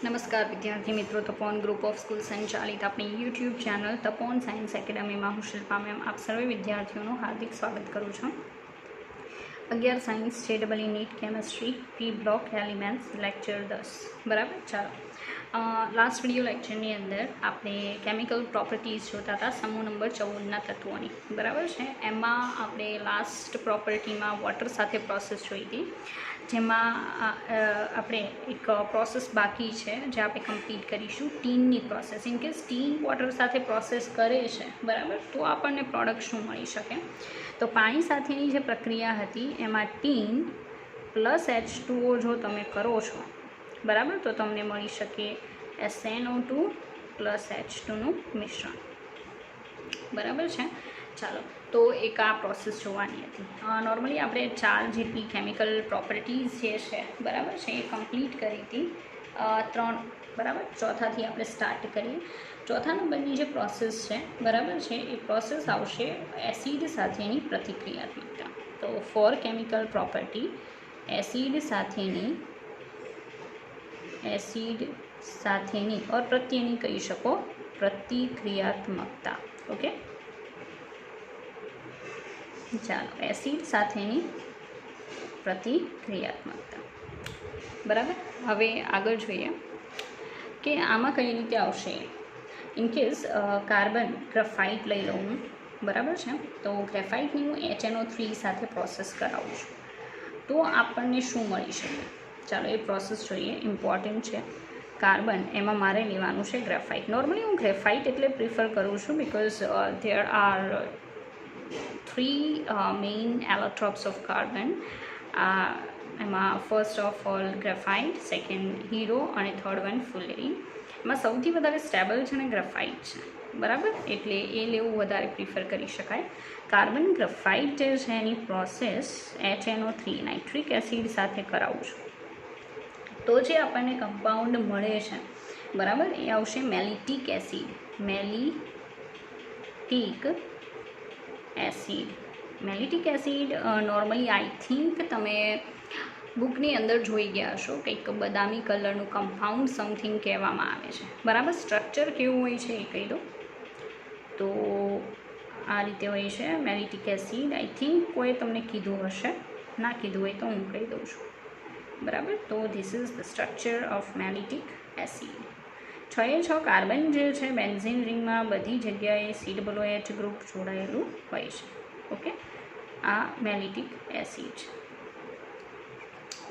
नमस्कार विद्यार्थी मित्रों, तपोन ग्रुप ऑफ स्कूल संचालित अपनी YouTube channel Tapon science academy में हूँ शिल्पा मैम आप सर्वे विद्यार्थियों हार्दिक स्वागत करूँ छूँ। 11 science JEE NEET chemistry p block elements lecture 10 बराबर। चलो लास्ट विडियो लेक्चरनी अंदर आपने केमिकल प्रॉपर्टीज जोता था समूह नंबर 14 तत्वोनी बराबर है। एमां आपणे लास्ट प्रॉपर्टी में वॉटर साथे प्रोसेस जोई थी, जेमां આપણે એક પ્રોસેસ બાકી છે જે આપણે કમ્પ્લીટ કરીશું ટીનની process. In case tin water સાથે પ્રોસેસ કરે છે બરાબર, તો આપણને પ્રોડક્ટ શું મળી શકે? તો પાણી સાથેની જે પ્રક્રિયા હતી એમાં ટીન પ્લસ H2O જો તમે કરો છો બરાબર, તો તમને મળી શકે SnO2 પ્લસ H2નું મિશ્રણ બરાબર છે। ચાલો તો એક આ પ્રોસેસ જોવાની હતી। નોર્મલી આપણે 4 જેટલી કેમિકલ પ્રોપર્ટીઝ જે છે બરાબર છે એ કમ્પ્લીટ કરી હતી 3 બરાબર। ચોથાથી આપણે સ્ટાર્ટ કરીએ। ચોથા નંબરની જે પ્રોસેસ છે બરાબર છે એ પ્રોસેસ આવશે એસિડ સાથેની પ્રતિક્રિયાત્મકતા। તો ફોર કેમિકલ પ્રોપર્ટી એસિડ સાથેની और પ્રત્યેની કહી શકો પ્રતિક્રિયાત્મકતા। ઓકે, ચાલો એસિડ સાથેની પ્રતિક્રિયાત્મકતા બરાબર। હવે આગળ જોઈએ કે આમાં કઈ રીતે આવશે। ઇનકેસ કાર્બન ગ્રેફાઇટ લઈ લઉં હું બરાબર છે, તો ગ્રેફાઇટની હું HNO3 સાથે પ્રોસેસ કરાવું છું તો આપણને શું મળી શકે? ચાલો એ પ્રોસેસ જોઈએ, ઇમ્પોર્ટન્ટ છે। કાર્બન એમાં મારે લેવાનું છે ગ્રેફાઇટ। નોર્મલી હું ગ્રેફાઇટ એટલે પ્રિફર કરું છું because there are 3 main allotropes of carbon. એમાં first of all graphite, second હીરો અને થર્ડ વન ફુલેરીન। એમાં સૌથી વધારે સ્ટેબલ છે ને ગ્રેફાઇટ છે બરાબર, એટલે એ લેવું વધારે પ્રિફર કરી શકાય। કાર્બન ગ્રેફાઇટ જે છે એની પ્રોસેસ HNO3 નાઇટ્રિક એસિડ સાથે કરાવું છું તો જે આપણને કમ્પાઉન્ડ મળે છે બરાબર એ આવશે mellitic acid. Mellitic acid normally I think તમે બુકની અંદર જોઈ ગયા હશો, કંઈક બદામી કલરનું કમ્પાઉન્ડ સમથિંગ કહેવામાં આવે છે બરાબર। સ્ટ્રક્ચર કેવું હોય છે એ કહી દો તો આ રીતે હોય છે મેલિટિક એસિડ। આઈ થિંક કોઈ તમને કીધું હશે, ના કીધું હોય તો હું કહી દઉં છું બરાબર। તો this is the structure of mellitic acid. 6 carbon જે છે બેન્ઝીન રિંગમાં બધી જગ્યાએ COOH ગ્રુપ જોડાયેલું હોય છે। ઓકે, આ મેલિટિક એસિડ છે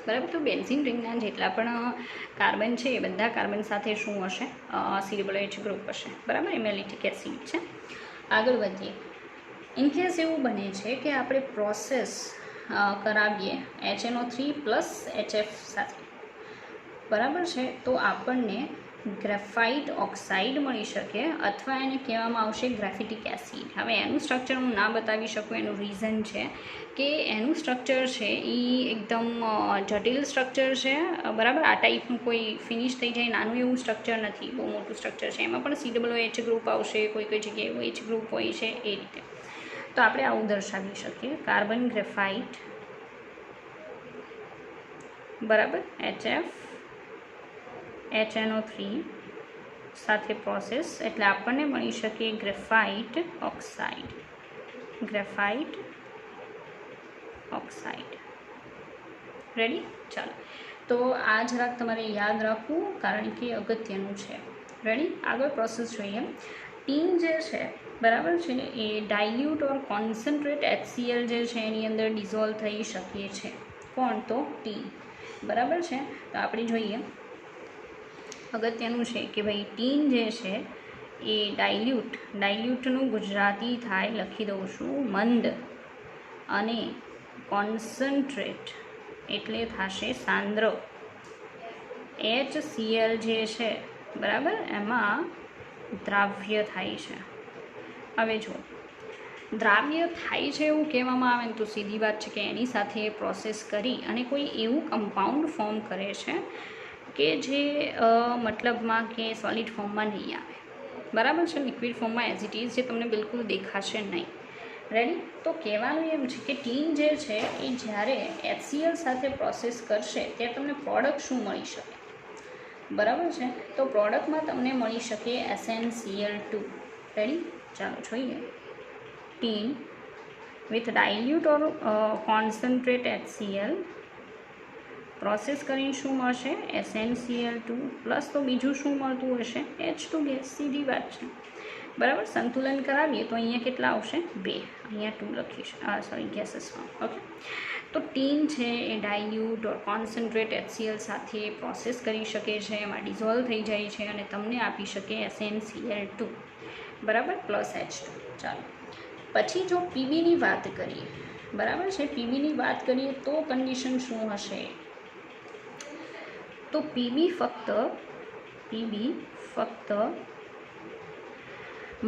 બરાબર। તો બેન્ઝીન રિંગના જેટલા પણ કાર્બન છે એ બધા કાર્બન સાથે શું હશે? COOH ગ્રુપ હશે બરાબર, એ મેલિટિક એસિડ છે। આગળ વધીએ। ઇનકેસ એવું બને છે કે આપણે પ્રોસેસ કરાવીએ HNO3 પ્લસ HF સાથે બરાબર છે, તો આપણને ગ્રેફાઇટ ઓક્સાઇડ મળી શકે અથવા એને કહેવામાં આવશે ગ્રેફિટિક એસિડ। હવે એનું સ્ટ્રક્ચર હું ના બતાવી શકું, એનું રીઝન છે કે એનું સ્ટ્રક્ચર છે એ એકદમ જટિલ સ્ટ્રક્ચર છે બરાબર। આ ટાઈપનું કોઈ ફિનિશ થઈ જાય નાનું એવું સ્ટ્રક્ચર નથી, બહુ મોટું સ્ટ્રક્ચર છે। એમાં પણ COOH ગ્રુપ આવશે, કોઈ જગ્યાએ OH ગ્રુપ હોય છે એ રીતે। તો આપણે આવું દર્શાવી શકીએ કાર્બન ગ્રેફાઇટ બરાબર HF HNO3 સાથે પ્રોસેસ એટલે આપણને મળી શકે ગ્રેફાઇટ ઓક્સાઇડ। રેડી? ચાલો તો આ જરાક તમારે યાદ રાખવું કારણ કે અગત્યનું છે। રેડી? આગળ પ્રોસેસ જોઈએ। ટીન જે છે બરાબર છે એ ડાયલ્યુટ ઓર કોન્સન્ટ્રેટ HCl જે છે એની અંદર ડિઝોલ્વ થઈ શકે છે। કોણ? તો ટીન બરાબર છે। તો આપણે જોઈએ અગત્યનું છે કે ભાઈ ટીન જે છે એ ડાયલ્યુટનું ગુજરાતી થાય લખી દઉં છું મંદ, અને કોન્સન્ટ્રેટ એટલે થશે સાંદ્ર। HCl જે છે બરાબર એમાં દ્રાવ્ય થાય છે। હવે જો દ્રાવ્ય થાય છે એવું કહેવામાં આવે ને તો સીધી વાત છે કે એની સાથે પ્રોસેસ કરી અને કોઈ એવું કમ્પાઉન્ડ ફોર્મ કરે છે કે જે મતલબમાં કે સોલિડ ફોર્મમાં નહીં આવે બરાબર છે, લિક્વિડ ફોર્મમાં એઝ ઇટ ઇઝ જે તમને બિલકુલ દેખાશે નહીં। રેડી? તો કહેવાનું એમ છે કે ટીન જે છે એ જ્યારે HCl સાથે પ્રોસેસ કરશે ત્યારે તમને પ્રોડક્ટ શું મળી શકે? બરાબર છે. તો પ્રોડક્ટમાં તમને મળી શકે SnCl2. રેડી? ચાલો જોઈએ. Tin with dilute or concentrate HCl process કરીને શું મળશે? SnCl2 પ્લસ તો બીજું શું મળતું હશે? H2 gas. સીધી વાત છે. બરાબર. સંતુલન કરાવીએ તો અહીંયા કેટલા આવશે? 2. અહીંયા 2 લખીશ. Sorry, gases form. ઓકે. તો ટીન છે એ ડાયલ્યુટ ઓર કોન્સન્ટ્રેટ HCl સાથે પ્રોસેસ કરી શકે છે, એમાં ડિઝોલ્વ થઈ જાય છે અને તમને આપી શકે SnCl2. બરાબર, પ્લસ H2. ચાલો પછી જો પીબીની વાત કરીએ, બરાબર છે, પીબીની વાત કરીએ તો કન્ડિશન શું હશે? તો પીબી ફક્ત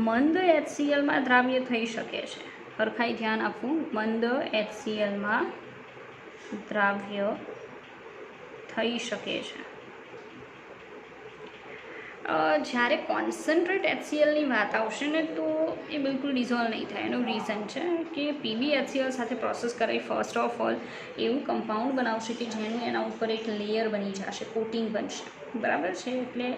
મંદ HClમાં દ્રાવ્ય થઈ શકે છે. હરખાઈ ધ્યાન આપવું. મંદ HClમાં દ્રાવ્ય થઈ શકે છે. જ્યારે કોન્સન્ટ્રેટ HClની વાત આવશે ને તો એ બિલકુલ ડિઝોલ્વ નહીં થાય. એનું રીઝન છે કે પીબી HCl સાથે પ્રોસેસ કરાવી ફર્સ્ટ ઓફ ઓલ એવું કમ્પાઉન્ડ બનાવશે કે જેનું એના ઉપર એક લેયર બની જશે, કોટિંગ બનશે. બરાબર છે. એટલે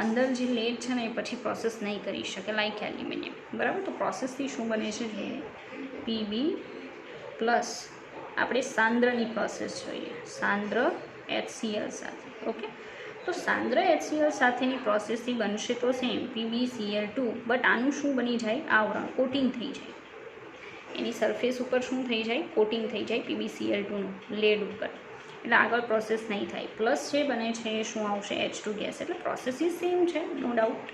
અંદર જે લેયર છે ને એ પછી પ્રોસેસ નહીં કરી શકે, લાઈક એલ્યુમિનિયમ. બરાબર. તો પ્રોસેસથી શું બને છે જોઈએ. પીબી પ્લસ આપણે સાંદ્રની પ્રોસેસ જોઈએ, સાંદ્ર HCl સાથે. ઓકે. તો સાંદ્ર HCl સાથેની પ્રોસેસથી બનશે તો સેમ PbCl2, બટ આનું શું બની જાય? આવરણ, કોટિંગ થઈ જાય. એની સરફેસ ઉપર શું થઈ જાય? કોટિંગ થઈ જાય PbCl2નું લેડ ઉપર. એટલે આગળ પ્રોસેસ નહીં થાય. પ્લસ જે બને છે એ શું આવશે? H2 gas. એટલે પ્રોસેસ સેમ છે, નો ડાઉટ.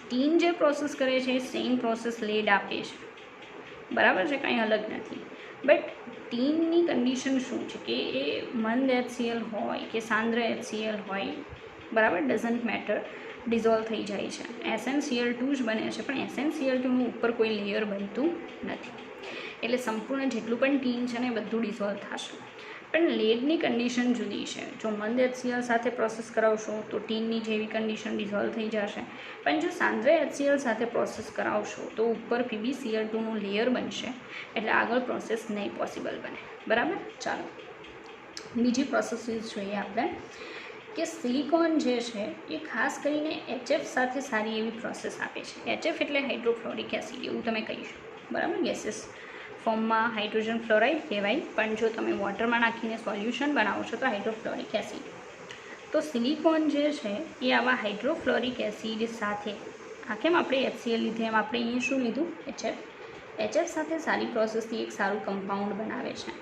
ટીન જે પ્રોસેસ કરે છે એ સેમ પ્રોસેસ લેડ આપે છે. બરાબર છે, કંઈ અલગ નથી. બટ ટીનની કન્ડિશન શું છે કે એ મંદ HCl હોય કે સાંદ્ર HCl હોય, બરાબર, ડઝન્ટ મેટર, ડિઝોલ્વ થઈ જાય છે. SnCl2 જ બને છે, પણ SnCl2નું ઉપર કોઈ લેયર બનતું નથી. એટલે સંપૂર્ણ જેટલું પણ ટીન છે ને એ બધું ડિઝોલ્વ થશે. પણ લેડની કન્ડિશન જુદી છે. જો મંદ HCl સાથે પ્રોસેસ કરાવશો તો ટીનની જેવી કન્ડિશન ડિઝોલ્વ થઈ જશે. પણ જો સાંદ્ર HCl સાથે પ્રોસેસ કરાવશો તો ઉપર PbCl2નું લેયર બનશે, એટલે આગળ પ્રોસેસ નહીં પોસિબલ બને. બરાબર. ચાલો બીજી પ્રોસેસીસ જોઈએ આપણે કે સિલિકોન જે છે એ ખાસ કરીને HF સાથે સારી એવી પ્રોસેસ આપે છે. HF એટલે હાઇડ્રોફ્લોરિક એસિડ, એવું તમે કહીશું. બરાબર. ગેસીસ ફોર્મમાં હાઇડ્રોજન ફ્લોરાઇડ કહેવાય, પણ જો તમે વોટરમાં નાખીને સોલ્યુશન બનાવો છો તો હાઇડ્રોફ્લોરિક એસિડ. તો સિલિકોન જે છે એ આવા હાઇડ્રોફ્લોરિક એસિડ સાથે, આ કેમ આપણે HCl લીધે એમ આપણે અહીંયા શું લીધું? HF સાથે સારી પ્રોસેસથી એક સારું કમ્પાઉન્ડ બનાવે છે,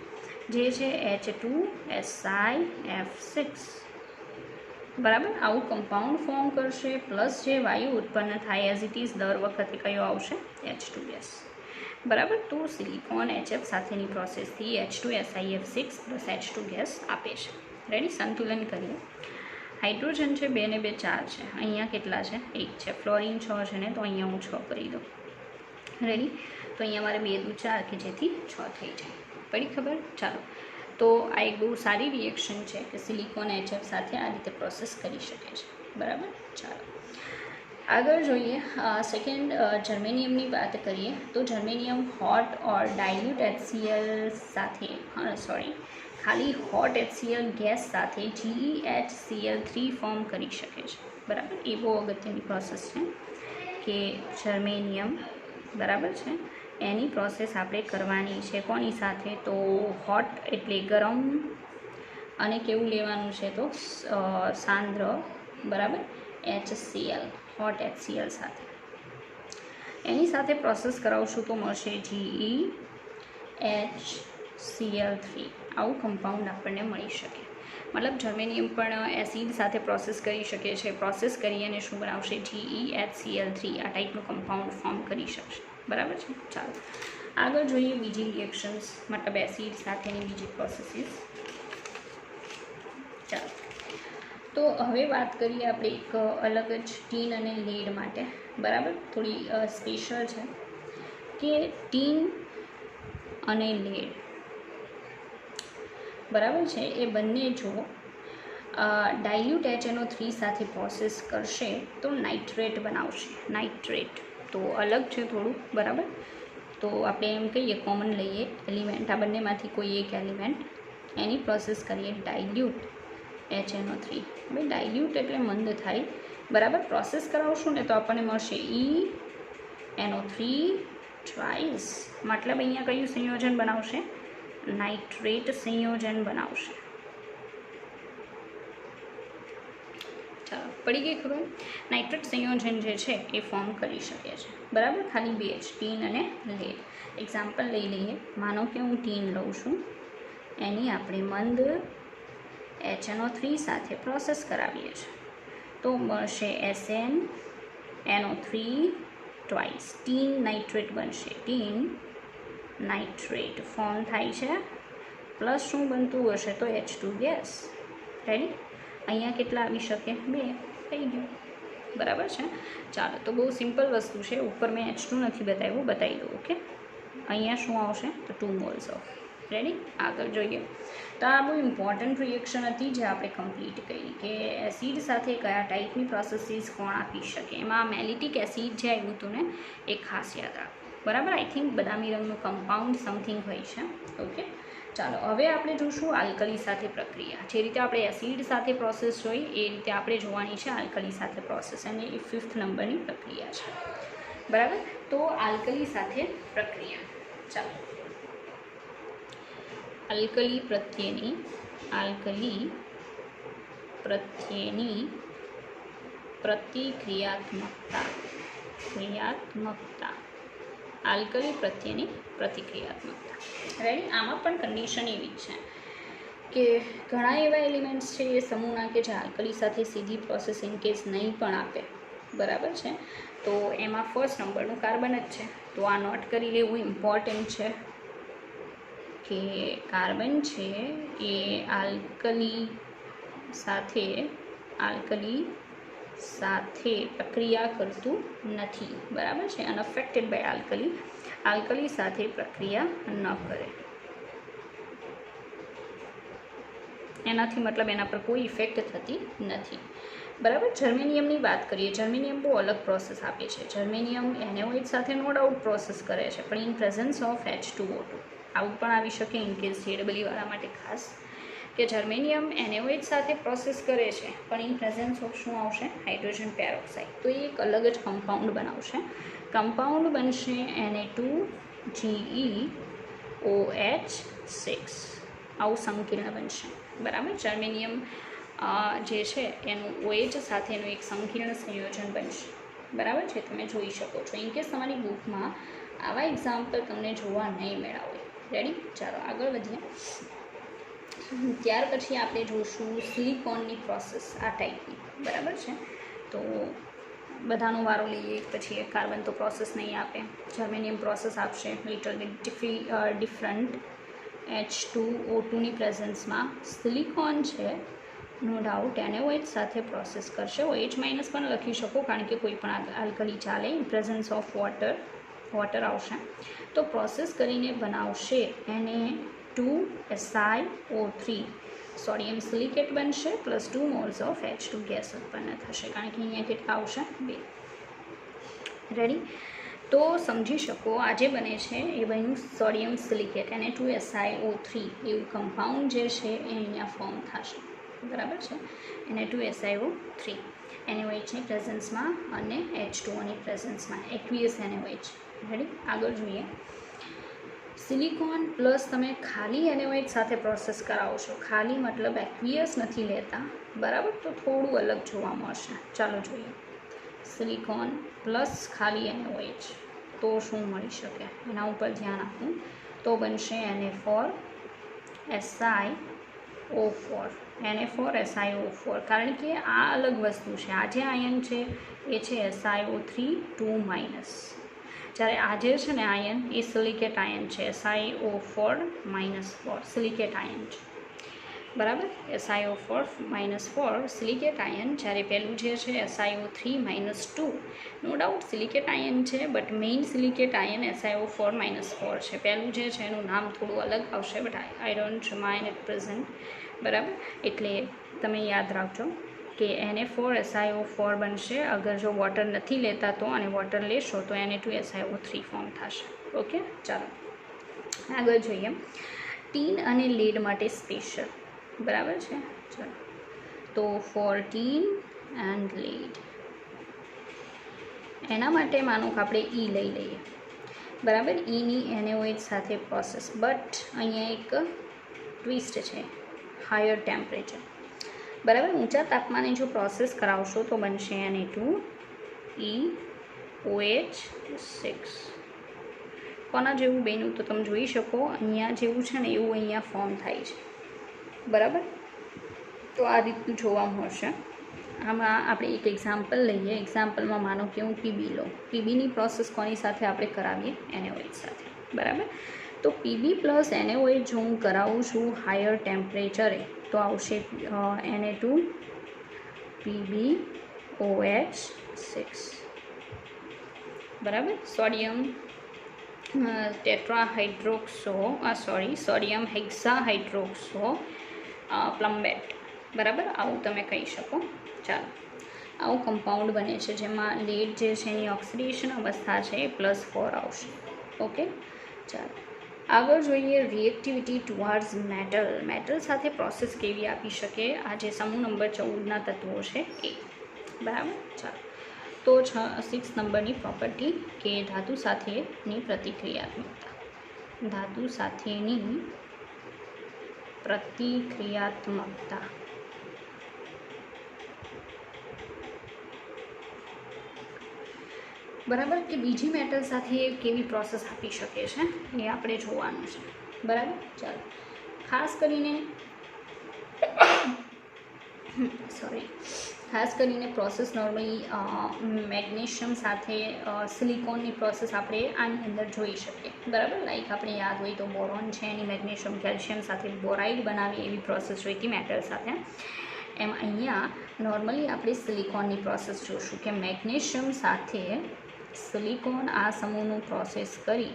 જે છે H2SiF6. બરાબર. આવું કમ્પાઉન્ડ ફોર્મ કરશે, પ્લસ જે વાયુ ઉત્પન્ન થાય એઝ ઇટ ઇઝ દર વખતે કયો આવશે? H2 gas. બરાબર. તો સિલિકોન HF સાથેની પ્રોસેસથી H2SiF6 પ્લસ H2 ગેસ આપે છે. રેડી? સંતુલન કરીએ. હાઇડ્રોજન છે 2 ને 2 4 છે. અહીંયા કેટલા છે? 1 છે. ફ્લોરિન 6 છે ને, તો અહીંયા હું 6 કરી દઉં. રેડી? તો અહીંયા મારે 2 દુ 4 કે જેથી 6 થઈ જાય. પડી ખબર? ચાલો. તો આ એક બહુ સારી રિએક્શન છે કે સિલિકોન HF સાથે આ રીતે પ્રોસેસ કરી શકે છે. બરાબર. ચાલો આગળ જોઈએ. સેકન્ડ જર્મેનિયમની વાત કરીએ તો જર્મેનિયમ હોટ ઓર ડાયલ્યુટ HCl સાથે, ખાલી હોટ HCl ગેસ સાથે GeHCl3 ફોર્મ કરી શકે છે. બરાબર. એ બહુ અગત્યની પ્રોસેસ છે કે જર્મેનિયમ, બરાબર છે, એની પ્રોસેસ આપણે કરવાની છે. કોની સાથે? તો હોટ એટલે ગરમ, અને કેવું લેવાનું છે? તો સાંદ્ર, બરાબર, HCl, હોટ HCl સાથે. એની સાથે પ્રોસેસ કરાવશું તો મળશે GeHCl3. આવું કમ્પાઉન્ડ આપણને મળી શકે. મતલબ જર્મેનિયમ પણ એસિડ સાથે પ્રોસેસ કરી શકે છે. પ્રોસેસ કરી અને શું બનાવશે? GeHCl3 આ ટાઈપનું કમ્પાઉન્ડ ફોર્મ કરી શકશે. બરાબર છે. ચાલો આગળ જોઈએ બીજી રિએક્શન્સ, મતલબ એસિડ સાથેની બીજી પ્રોસેસીસ. ચાલો તો હવે વાત કરીએ આપણે એક અલગ જ ટીન અને લેડ માટે. બરાબર. થોડી સ્પેશિયલ છે કે ટીન અને લેડ, બરાબર છે, એ બંને જો ડાયલ્યુટ HNO3 સાથે પ્રોસેસ કરશે તો નાઇટ્રેટ બનાવશે. નાઇટ્રેટ તો અલગ છે થોડું. બરાબર. તો આપણે એમ કહીએ, કોમન લઈએ એલિમેન્ટ, આ બંનેમાંથી કોઈ એક એલિમેન્ટ, એની પ્રોસેસ કરીએ ડાયલ્યુટ HNO3. હવે ડાયલ્યુટ એટલે મંદ થાય, બરાબર. પ્રોસેસ કરાવશું ને તો આપણને મળશે ENO3 ટ્વાઇસ. મતલબ અહીંયા કયું સંયોજન બનાવશે? નાઇટ્રેટ સંયોજન બનાવશે. ચાલો, પડી ગઈ ખબર? નાઇટ્રેટ સંયોજન જે છે એ ફોર્મ કરી શકે છે, બરાબર. ખાલી બે જ, ટીન અને લેડ. એક્ઝામ્પલ લઈ લઈએ. માનો કે હું ટીન લઉં છું, એની આપણે મંદ HNO3 સાથે પ્રોસેસ કરાવીએ છીએ તો મળશે SnNO3 ટ્વાઇસ. ટીન નાઇટ્રેટ બનશે. ટીન નાઇટ્રેટ ફોર્મ થાય છે, પ્લસ શું બનતું હશે? તો H2 ગેસ. રેડી? અહીંયા કેટલા આવી શકે? 2. થઈ ગયું, બરાબર છે. ચાલો, તો બહુ સિમ્પલ વસ્તુ છે. ઉપર મેં H2 નથી બતાવ્યું, બતાવી દઉં. ઓકે, અહીંયા શું આવશે? તો 2 મોલ્સ ઓફ. રેડી? આગળ જોઈએ. તો આ બહુ ઇમ્પોર્ટન્ટ રિએક્શન હતી જે આપણે કમ્પ્લીટ કરી, કે એસિડ સાથે કયા ટાઈપની પ્રોસેસીસ કોણ આપી શકે. એમાં મેલિટિક એસિડ જે આવ્યું હતું ને એ ખાસ યાદ રાખો, બરાબર. આઈ થિંક બદામી રંગનું કમ્પાઉન્ડ સમથિંગ હોય છે. ઓકે, ચાલો હવે આપણે જોઈશું આલ્કલી સાથે પ્રક્રિયા. જે રીતે આપણે એસિડ સાથે પ્રોસેસ જોઈ એ રીતે આપણે જોવાની છે આલ્કલી સાથે પ્રોસેસ, અને એ 5th નંબરની પ્રક્રિયા છે, બરાબર. તો આલ્કલી સાથે પ્રક્રિયા. ચાલો, આલ્કલી પ્રત્યેની પ્રતિક્રિયાત્મકતા. આલ્કલી પ્રત્યેની પ્રતિક્રિયાત્મકતા. રાઈટ? આમાં પણ કન્ડિશન એવી જ છે કે ઘણા એવા એલિમેન્ટ્સ છે એ સમૂહના કે જે આલ્કલી સાથે સીધી પ્રોસેસ ઇન કેસ નહીં પણ આપે, બરાબર છે. તો એમાં ફર્સ્ટ નંબરનું કાર્બન જ છે. તો આ નોટ કરી લેવું ઇમ્પોર્ટન્ટ છે કે કાર્બન છે એ આલ્કલી સાથે પ્રક્રિયા કરતું નથી, બરાબર છે. અનઅફેક્ટેડ બાય આલ્કલી સાથે પ્રક્રિયા ન કરે. એનાથી મતલબ એના પર કોઈ ઇફેક્ટ થતી નથી, બરાબર. જર્મેનિયમની વાત કરીએ. જર્મેનિયમ બહુ અલગ પ્રોસેસ આપે છે. જર્મેનિયમ NaOH સાથે નો ડાઉટ પ્રોસેસ કરે છે, પણ ઇન પ્રેઝન્સ ઓફ H2O2. આવું પણ આવી શકે ઇન કેસ JEE વાળા માટે ખાસ, કે જર્મેનિયમ NaOH સાથે પ્રોસેસ કરે છે પણ ઇન પ્રેઝન્સ ઓફ શું આવશે? Hydrogen peroxide. તો એ એક અલગ જ કમ્પાઉન્ડ બનાવશે. કમ્પાઉન્ડ બનશે Na2GeOH6. આવું સંકીર્ણ બનશે, બરાબર. જર્મેનિયમ જે છે એનું OH સાથેનું એક સંકીર્ણ સંયોજન બનશે, બરાબર છે. તમે જોઈ શકો છો. ઇન કેસ તમારી બુકમાં આવા એક્ઝામ્પલ તમને જોવા નહીં મળ્યા હોય. રેડી? ચાલો આગળ વધીએ. ત્યાર પછી આપણે જોઈશું સિલિકોનની પ્રોસેસ, આ ટાઈપની, બરાબર છે. તો બધાનો વારો લઈએ એક પછી એક. કાર્બન તો પ્રોસેસ નહીં આપે, જર્મેનિયમ પ્રોસેસ આપશે લિટલ ડિફરન્ટ. H2O2ની પ્રેઝન્સમાં સિલિકોન છે નો ડાઉટ NaOH સાથે પ્રોસેસ કરશે. OH- પણ લખી શકો કારણ કે કોઈ પણ આલ્કલી ચાલે. ઇન પ્રેઝન્સ ઓફ વોટર આવશે તો પ્રોસેસ કરીને બનાવશે Na2SiO3. સોડિયમ સિલિકેટ બનશે plus 2 moles of H2 gas ઉત્પન્ન થશે, કારણ કે અહીંયા કેટલા આવશે? 2. રેડી? તો સમજી શકો આ જે બને છે એ બન્યું સોડિયમ સિલિકેટ, Na2SiO3 એવું કમ્પાઉન્ડ જે છે એ અહીંયા ફોર્મ થશે, બરાબર છે. Na2SiO3 NaOHની પ્રેઝન્સમાં અને H2Oની પ્રેઝન્સમાં એક્વિયસ NaOH. રેડી? આગળ જોઈએ. સિલિકોન પ્લસ તમે ખાલી NaOH સાથે પ્રોસેસ કરાવો છો, ખાલી મતલબ એક્વિયસ નથી લેતા, બરાબર. તો થોડું અલગ જોવા મળશે. ચાલો જોઈએ. સિલિકોન પ્લસ ખાલી NaOH તો શું મળી શકે એના ઉપર ધ્યાન આપવું. તો બનશે Na4SiO4. કારણ કે આ અલગ વસ્તુ છે. આ જે આયન છે એ છે SiO3 2-. જ્યારે આ જે છે ને આયન એ સિલિકેટ આયન છે, SiO4-4 સિલિકેટ આયન છે, બરાબર. SiO4-4 silicate ion. જ્યારે પહેલું જે છે SiO3-2 no doubt silicate ion છે, but main silicate ion SiO4-4 છે. પહેલું જે છે એનું નામ થોડું અલગ આવશે, but I don't remind at present, બરાબર. એટલે તમે યાદ રાખજો કે Na4SiO4 બનશે અગર જો વોટર નથી લેતા તો, અને વોટર લેશો તો Na2SiO3 ફોર્મ થશે. ઓકે, ચાલો આગળ જોઈએ. ટીન અને લેડ માટે સ્પેશિયલ, બરાબર છે. ચાલો તો 14 એન્ડ લીડ. એના માટે માનો કે આપણે ઈ લઈ લઈએ, બરાબર. ઈની NaOH સાથે પ્રોસેસ, બટ અહીંયા એક ટ્વિસ્ટ છે, હાયર ટેમ્પરેચર, બરાબર. ઊંચા તાપમાને જો પ્રોસેસ કરાવશો તો બનશે Na2EOH6. કોના જેવું બન્યું તો તમે જોઈ શકો, અહીંયા જેવું છે ને એવું અહીંયા ફોર્મ થાય છે, બરાબર. તો આ રીતનું જોવા મળશે. આમાં આપણે એક એક્ઝામ્પલ લઈએ. એક્ઝામ્પલમાં માનો કે હું પીબી લઉં. પીબીની પ્રોસેસ કોની સાથે આપણે કરાવીએ? NaOH સાથે, બરાબર. તો પીબી પ્લસ NaOH જો હું કરાવું છું હાયર ટેમ્પરેચરે તો આવશે Na2PbOH6, બરાબર. સોડિયમ હેક્સાહાઇડ્રોક્સો પ્લમ્બેટ, બરાબર. આવું તમે કહી શકો. ચાલો, આવું કમ્પાઉન્ડ બને છે જેમાં લીડ જે છે એની ઓક્સિડેશન અવસ્થા છે એ +4 આવશે. ઓકે, ચાલો આગળ જોઈએ. Reactivity towards metal. મેટલ સાથે પ્રોસેસ કેવી આપી શકે આ જે સમૂહ નંબર 14ના તત્વો છે એ, બરાબર. ચાલો, તો 6 નંબરની પ્રોપર્ટી કે ધાતુ સાથેની પ્રતિક્રિયાત્મકતા. ધાતુ સાથેની પ્રતિક્રિયાત્મકતા, બરાબર. કે બીજી મેટલ સાથે કેવી પ્રોસેસ આપી શકે છે એ આપણે જોવાનું છે, બરાબર. ચાલો, ખાસ કરીને પ્રોસેસ નોર્મલી મેગ્નેશિયમ સાથે સિલિકોનની પ્રોસેસ આપણે આની અંદર જોઈ શકીએ, બરાબર. લાઈક આપણે યાદ હોય તો બોરોન છે એની મેગ્નેશિયમ કેલ્શિયમ સાથે બોરાઇડ બનાવી એવી પ્રોસેસ જોઈ હતી મેટલ સાથે. એમ અહીંયા નોર્મલી આપણે સિલિકોનની પ્રોસેસ જોઈશું કે મેગ્નેશિયમ સાથે સિલિકોન આ સમૂહનું પ્રોસેસ કરી,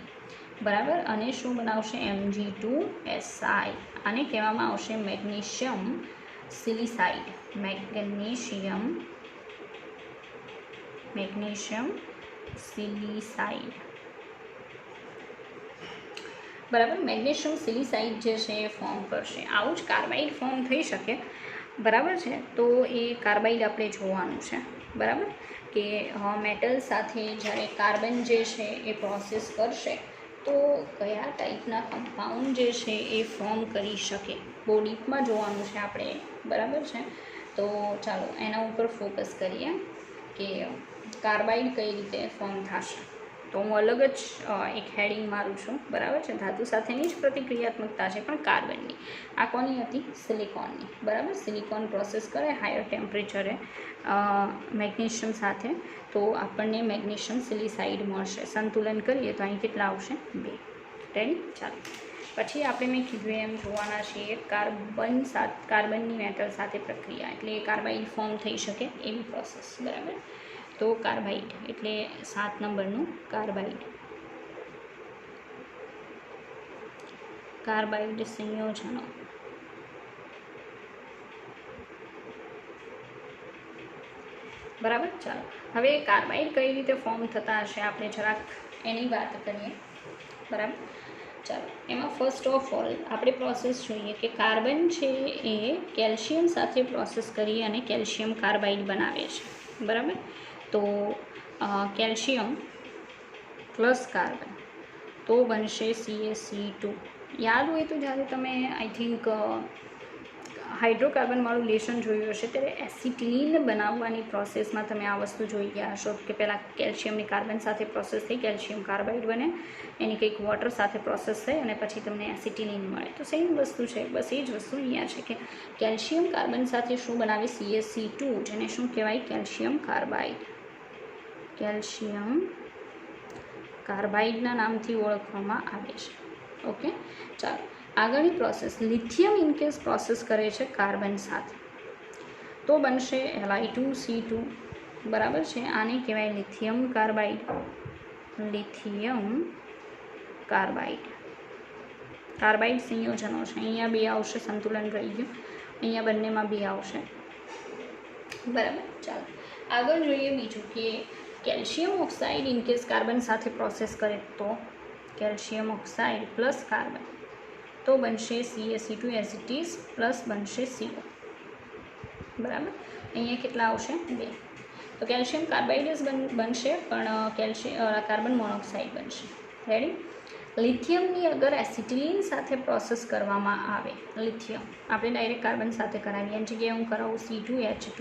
બરાબર, અને શું બનાવશે? Mg2Si. આને કહેવામાં આવશે મેગ્નેશિયમ સિલિસાઇડ. મેગ્નેશિયમ સિલિસાઇડ, બરાબર. મેગ્નેશિયમ સિલિસાઇડ જે છે એ ફોર્મ કરશે. આવું જ કાર્બાઇડ ફોર્મ થઈ શકે, બરાબર છે. તો એ કાર્બાઇડ આપણે જોવાનું છે, બરાબર. કે મેટલ સાથે જ્યારે કાર્બન જે છે એ પ્રોસેસ કરશે તો કયા ટાઈપના કમ્પાઉન્ડ જે છે એ ફોર્મ કરી શકે, બહુ ડીપમાં જોવાનું છે આપણે, બરાબર છે. તો ચાલો એના ઉપર ફોકસ કરીએ કે કાર્બાઇડ કઈ રીતે ફોર્મ થશે. તો હું અલગ જ એક હેડિંગ મારું છું, બરાબર છે. ધાતુ સાથેની જ પ્રતિક્રિયાત્મકતા છે પણ કાર્બનની. આ કોની હતી? સિલિકોનની, બરાબર. સિલિકોન પ્રોસેસ કરે હાયર ટેમ્પરેચરે મેગ્નેશિયમ સાથે તો આપણને મેગ્નેશિયમ સિલિસાઇડ મળશે. સંતુલન કરીએ તો અહીં કેટલા આવશે? 2. રેડી? ચાલો, પછી આપણે મેં કીધું એમ જોવાના છીએ કાર્બનની મેટલ સાથે પ્રક્રિયા, એટલે કાર્બાઇડ ફોર્મ થઈ શકે એવી પ્રોસેસ, બરાબર. તો કાર્બાઇડ એટલે 7 નંબરનું કાર્બાઇડ સંયોજનો, બરાબર. ચાલો, હવે કાર્બાઇડ કઈ રીતે ફોર્મ થતા હશે આપણે જરાક એની વાત કરીએ, બરાબર. ચાલો, એમાં ફર્સ્ટ ઓફ ઓલ આપણે પ્રોસેસ જોઈએ કે કાર્બન છે એ કેલ્શિયમ સાથે પ્રોસેસ કરી અને કેલ્શિયમ કાર્બાઇડ બનાવે છે, બરાબર. તો કેલ્શિયમ પ્લસ કાર્બન તો બનશે CaC2. યાદ હોય તો જ્યારે તમે આઈ થિંક હાઇડ્રોકાર્બનવાળું લેશન જોયું હશે ત્યારે એસિટિલીન બનાવવાની પ્રોસેસમાં તમે આ વસ્તુ જોઈ ગયા હશો કે પહેલાં કેલ્શિયમની કાર્બન સાથે પ્રોસેસ થઈ કેલ્શિયમ કાર્બાઇડ બને, એની કંઈક વોટર સાથે પ્રોસેસ થઈ અને પછી તમને એસિટિલીન મળે. તો સેમ વસ્તુ છે, બસ એ જ વસ્તુ અહીંયા છે કે કેલ્શિયમ કાર્બન સાથે શું બનાવે? CaC2, જેને શું કહેવાય? કેલ્શિયમ કાર્બાઇડના નામથી ઓળખવામાં આવે છે. ઓકે, ચાલો આગળની પ્રોસેસ. લિથિયમ ઇનકેસ પ્રોસેસ કરે છે કાર્બન સાથે તો બનશે Li2C2, બરાબર છે. આને કહેવાય લિથિયમ કાર્બાઇડ સંયોજનો છે. અહીંયા 2 આવશે, સંતુલન રહી ગયું. અહીંયા બંનેમાં 2 આવશે, બરાબર. ચાલો આગળ જોઈએ બીજું કે કેલ્શિયમ ઓક્સાઇડ ઇનકેસ કાર્બન સાથે પ્રોસેસ કરે તો કેલ્શિયમ ઓક્સાઇડ પ્લસ કાર્બન તો બનશે CaC2 as it is plus બનશે CO. બરાબર, અહીંયા કેટલા આવશે 2. તો કેલ્શિયમ કાર્બાઇડ જ બનશે, પણ કાર્બન મોનોક્સાઇડ બનશે. રેડી. લિથિયમની અગર એસિટિલિન સાથે પ્રોસેસ કરવામાં આવે, લિથિયમ આપણે ડાયરેક્ટ કાર્બન સાથે કરાવીએ, એની જગ્યાએ હું કરાવું C2H2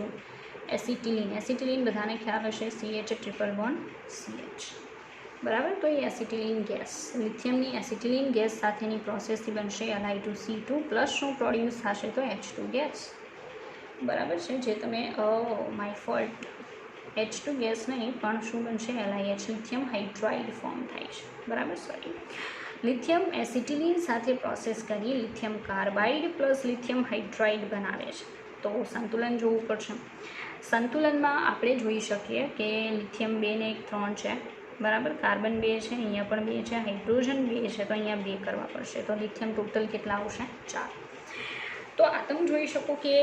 એસિટિલિન બધાને ખ્યાલ હશે, CH ટ્રિપલ બોન્ડ CH. બરાબર, તો એ એસિટિલિન ગેસ, લિથિયમની એસિટિલિન ગેસ સાથેની પ્રોસેસથી બનશે Li2C2 પ્લસ શું પ્રોડ્યુસ થશે તો H2 ગેસ. બરાબર છે, જે તમે માય ફોલ્ટ H2 ગેસ નહીં પણ શું બનશે LiH, લિથિયમ હાઇડ્રાઇડ ફોર્મ થાય છે. બરાબર, સોરી, લિથિયમ એસિટિલિન સાથે પ્રોસેસ કરી lithium carbide plus lithium hydride બનાવે છે. તો સંતુલન જોવું પડશે. સંતુલનમાં આપણે જોઈ શકીએ કે લિથિયમ 2 ને 1 3 છે. બરાબર, કાર્બન 2 છે, અહીંયા પણ 2 છે, હાઇડ્રોજન 2 છે, તો અહીંયા 2 કરવા પડશે. તો લિથિયમ ટોટલ કેટલા આવશે 4. તો આ તમે જોઈ શકો કે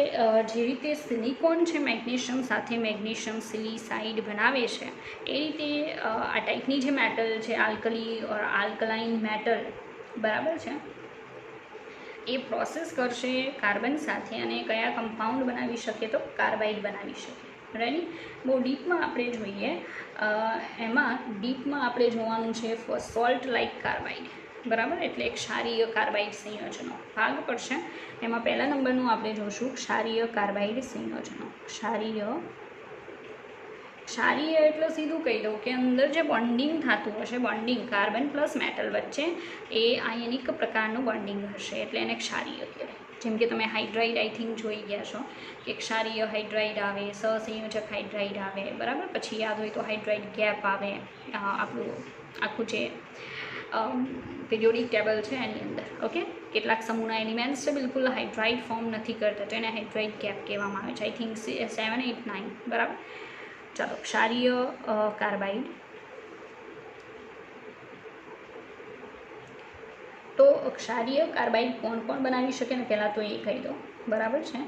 જે રીતે સિલિકોન છે મેગ્નેશિયમ સાથે મેગ્નેશિયમ સિલિસાઇડ બનાવે છે, એ રીતે આ ટાઈપની જે મેટલ છે આલ્કલી ઓર આલ્કલાઇન મેટલ, બરાબર છે, એ પ્રોસેસ કરશે કાર્બન સાથે અને કયા કમ્પાઉન્ડ બનાવી શકે તો કાર્બાઇડ બનાવી શકે. રેડી. બહુ ડીપમાં આપણે જોઈએ, એમાં ડીપમાં આપણે જોવાનું છે સોલ્ટ લાઇક કાર્બાઇડ. બરાબર, એટલે ક્ષારીય કાર્બાઇડ સંયોજનો ભાગ પડશે. એમાં પહેલા નંબરનું આપણે જોશું ક્ષારીય કાર્બાઇડ સંયોજનો. ક્ષારીય એટલે સીધું કહી દઉં કે અંદર જે બોન્ડિંગ થતું હશે, બોન્ડિંગ કાર્બન પ્લસ મેટલ વચ્ચે, એ આયનિક પ્રકારનું બોન્ડિંગ હશે, એટલે એને ક્ષારીય કહેવાય. જેમ કે તમે હાઇડ્રાઇડ આઈ થિંક જોઈ ગયા છો કે ક્ષારીય હાઇડ્રાઇડ આવે, સહસંયોજક હાઇડ્રાઇડ આવે. બરાબર, પછી યાદ હોય તો હાઇડ્રાઇડ ગેપ આવે. આપણું આખું જે પિરિયોડિક ટેબલ છે એની અંદર, ઓકે, કેટલાક સમૂહના એલિમેન્ટ્સ છે બિલકુલ હાઇડ્રાઇડ ફોર્મ નથી કરતા, તો એને હાઇડ્રાઇડ ગેપ કહેવામાં આવે છે. I think 7, 8, 9. બરાબર, ચાલો, ક્ષારીય કાર્બાઇડ. તો ક્ષારીય કાર્બાઇડ કોણ કોણ બનાવી શકે ને પહેલાં તો એ કહી દો. બરાબર છે,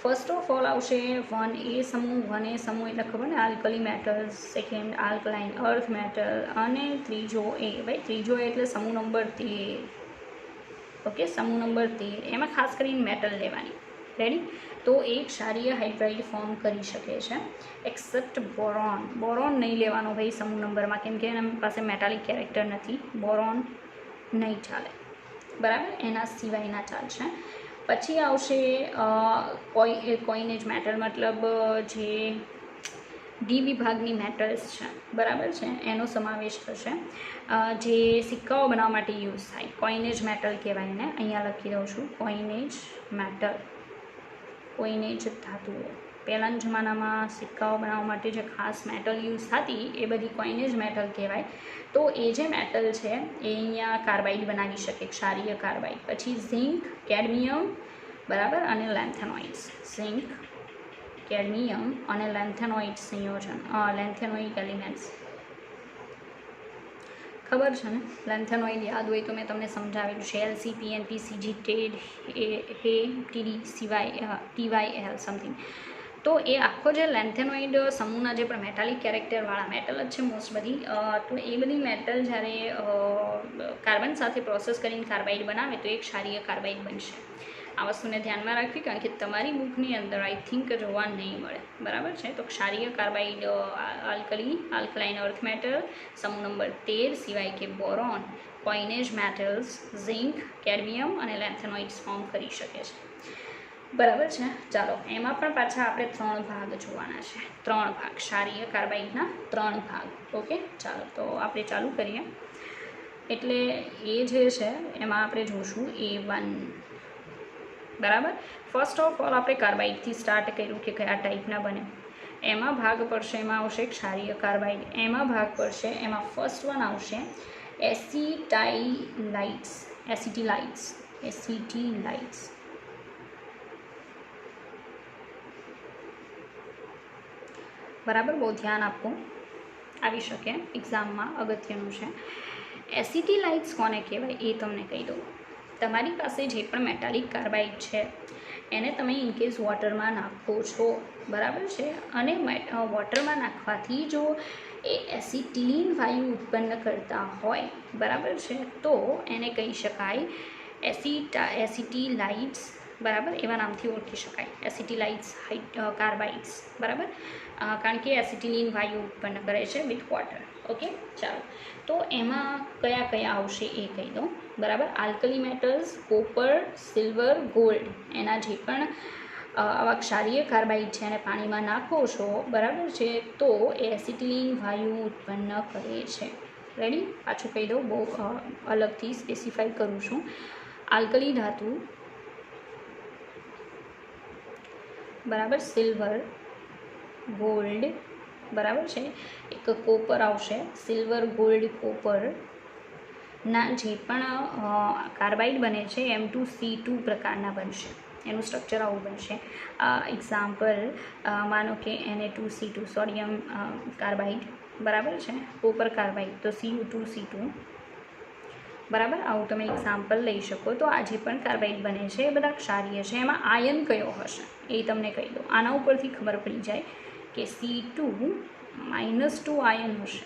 ફર્સ્ટ ઓફ ઓલ આવશે 1A સમૂહ. 1A સમૂહ એટલે ખબર ને, આલ્કલી મેટલ્સ, સેકન્ડ આલ્કલાઇન અર્થ મેટલ, અને ત્રીજો A. ભાઈ ત્રીજો એટલે સમૂહ નંબર 13. ઓકે, સમૂહ નંબર 13, એમાં ખાસ કરીને મેટલ લેવાની. રેડી. તો એ ક્ષારીય હાઇડ્રાઇડ ફોર્મ કરી શકે છે, એક્સેપ્ટ બોરોન. બોરોન નહીં લેવાનો ભાઈ સમૂહ નંબરમાં, કેમ કે એના પાસે મેટાલિક કેરેક્ટર નથી, બોરોન નહીં ચાલે. બરાબર, એના સિવાયના ચાલશે. પછી આવશે કોઇનેજ મેટલ, મતલબ જે ડી વિભાગની મેટલ્સ છે, બરાબર છે, એનો સમાવેશ થશે, જે સિક્કાઓ બનાવવા માટે યુઝ થાય. કોઇનેજ મેટલ કહેવાય ને, અહીંયા લખી દઉં છું, કોઇનેજ મેટલ. કોઇનેજ ધાતુઓ, પહેલાંના જમાનામાં સિક્કાઓ બનાવવા માટે જે ખાસ મેટલ યુઝ થતી, એ બધી કોઇનેજ મેટલ કહેવાય. તો એ જે મેટલ છે એ અહીંયા કાર્બાઇડ બનાવી શકે, ક્ષારીય કાર્બાઇડ. પછી ઝિંક, કેડમિયમ, બરાબર, અને લેન્થેનોઇડ્સ. ઝિંક, કેડમિયમ અને લેન્થેનોઇડ સંયોજન, લેન્થેનોઇડ એલિમેન્ટ્સ ખબર છે ને. લેન્થેનોઇડ યાદ હોય તો મેં તમને સમજાવેલું છે, LC, PNP, CG, TED, TD, TYL something. તો એ આખો જે લેન્થેનોઇડ સમૂહના જે પણ મેટાલિક કેરેક્ટરવાળા મેટલ જ છે મોસ્ટ બધી, તો એ બધી મેટલ જ્યારે કાર્બન સાથે પ્રોસેસ કરીને કાર્બાઇડ બનાવે તો એ ક્ષારીય કાર્બાઇડ બનશે. આ વસ્તુને ધ્યાનમાં રાખવી, કારણ કે તમારી બુકની અંદર આઈ થિંક જોવા નહીં મળે. બરાબર છે, તો ક્ષારીય કાર્બાઇડ આલ્કલાઇન અર્થ મેટલ સમૂહ નંબર 13 સિવાય કે બોરોન, કોઇનેજ મેટલ્સ, ઝિંક, કેડમિયમ અને લેન્થેનોઇડ્સ ફોર્મ કરી શકે છે. બરાબર છે, ચાલો, એમાં પણ પાછા આપણે 3 ભાગ જોવાના છે. 3 ભાગ, ક્ષારીય કાર્બાઇડના 3 ભાગ. ઓકે, ચાલો, તો આપણે ચાલુ કરીએ. એટલે એ જે છે એમાં આપણે જોશું A1. બરાબર, ફર્સ્ટ ઓફ ઓલ આપણે કાર્બાઇડથી સ્ટાર્ટ કર્યું કે કયા ટાઈપના બને. એમાં ભાગ પડશે, એમાં આવશે ક્ષારીય કાર્બાઇડ. એમાં ભાગ પડશે, એમાં ફર્સ્ટ વન આવશે એસિટિલાઇટ્સ. બરાબર, બહુ ધ્યાન આપવું, આવી શકે એક્ઝામમાં, અગત્યનું છે. એસિટિલાઇટ્સ કોને કહેવાય એ તમને કહી દઉં. તમારી પાસે જે પણ મેટાલિક કાર્બાઇડ છે એને તમે ઇનકેસ વોટરમાં નાખો છો, બરાબર છે, અને વોટરમાં નાખવાથી જો એ એસિટિલિન વાયુ ઉત્પન્ન કરતા હોય, બરાબર છે, તો એને કહી શકાય એસિટિલાઇટ્સ બરાબર, એવા નામથી ઓળખી શકાય, એસિટિલાઇટ્સ કાર્બાઇડ્સ, બરાબર, કારણ કે એસિટિલિન વાયુ ઉત્પન્ન કરે છે વિથ વોટર. ઓકે, ચાલો, તો એમાં કયા કયા આવશે એ કહી દઉં. બરાબર, alkali metals, copper, silver, gold, એના જે પણ આવા ક્ષારીય કાર્બાઇડ છે અને પાણીમાં નાખો છો, બરાબર છે, તો એ એસિટિલિન વાયુ ઉત્પન્ન કરે છે. રેડી, પાછું કહી દઉં, બહુ અલગથી સ્પેસિફાઈ કરું છું. આલ્કલી ધાતુ, બરાબર, સિલ્વર, ગોલ્ડ, બરાબર છે, એક કોપર આવશે, સિલ્વર, ગોલ્ડ, કોપર ના જે પણ કાર્બાઇડ બને છે M2C2 પ્રકારના બનશે. એનું સ્ટ્રક્ચર આવું બનશે. એક્ઝામ્પલ માનો કે Na2C2 સોડિયમ કાર્બાઇડ, બરાબર છે, કોપર કાર્બાઇડ તો Cu2C2, બરાબર, આવું તમે એક્ઝામ્પલ લઈ શકો. તો આ જે પણ કાર્બાઇડ બને છે એ બધા ક્ષારીય છે. એમાં આયન કયો હશે એ તમને કહી દઉં. આના ઉપરથી ખબર પડી જાય કે C2-2 આયન હશે.